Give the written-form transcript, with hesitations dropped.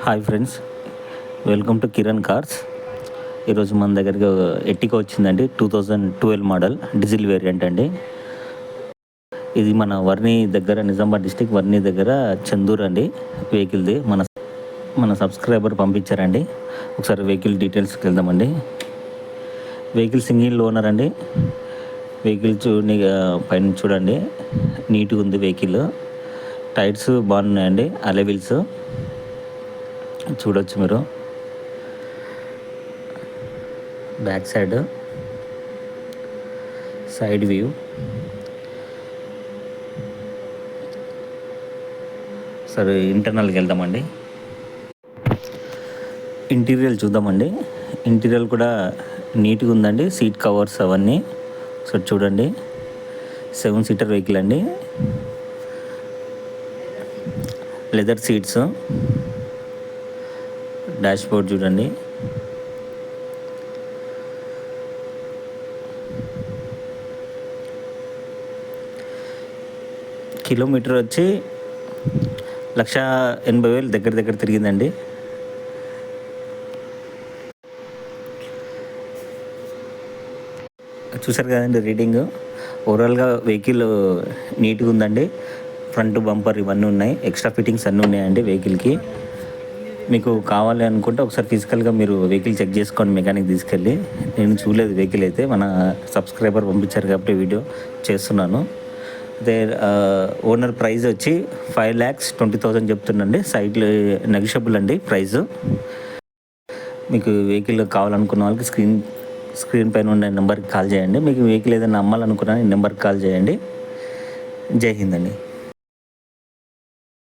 Hi friends, welcome to Kiran cars. ఈరోజు మన దగ్గరికి ఎట్టిగా వచ్చిందండి. 2012 మోడల్ డీజిల్ వేరియంట్ అండి. ఇది మన వర్ణి దగ్గర, నిజామాబాద్ డిస్టిక్ వర్ణి దగ్గర చందూర్ అండి వెహికల్ది. మన సబ్స్క్రైబర్ పంపించారండి. ఒకసారి వెహికల్ డీటెయిల్స్కి వెళ్దామండి. వెహికల్ సింగిల్ ఓనర్ అండి. వెహికల్ పైన చూడండి, నీట్గా ఉంది వెహికల్. టైర్స్ బాగున్నాయండి, అలై వీల్స్ చూడొచ్చు మీరు. బ్యాక్ సైడ్ వ్యూ, సరే ఇంటర్నల్కి వెళ్దామండి. ఇంటీరియర్ చూద్దామండి. ఇంటీరియర్ కూడా నీట్గా ఉందండి. సీట్ కవర్స్ అవన్నీ సో చూడండి. 7 సీటర్ వెహికల్ అండి. లెదర్ సీట్స్, డాష్ బోర్డ్ చూడండి. కిలోమీటర్ వచ్చి 1,80,000 దగ్గర తిరిగిందండి. చూసారు కదండి రీడింగ్. ఓవరాల్గా వెహికల్ నీట్గా ఉందండి. ఫ్రంట్ బంపర్ ఇవన్నీ ఉన్నాయి. ఎక్స్ట్రా ఫిట్టింగ్స్ అన్నీ ఉన్నాయండి వెహికల్కి. మీకు కావాలి అనుకుంటే ఒకసారి ఫిజికల్గా మీరు వెహికల్ చెక్ చేసుకోండి మెకానిక్ తీసుకెళ్ళి. నేను చూడలేదు వెహికల్ అయితే, మన సబ్స్క్రైబర్ పంపించారు కాబట్టి వీడియో చేస్తున్నాను. అదే ఓనర్ ప్రైస్ వచ్చి 5,20,000 చెప్తుండండి. సైడ్లో నెగిషియబుల్ అండి ప్రైస్. మీకు వెహికల్ కావాలనుకున్న వాళ్ళకి స్క్రీన్ పైన ఉన్న నెంబర్కి కాల్ చేయండి. మీకు వెహికల్ ఏదైనా అమ్మాలనుకున్నా ఈ నెంబర్కి కాల్ చేయండి. జై హింద్ అండి.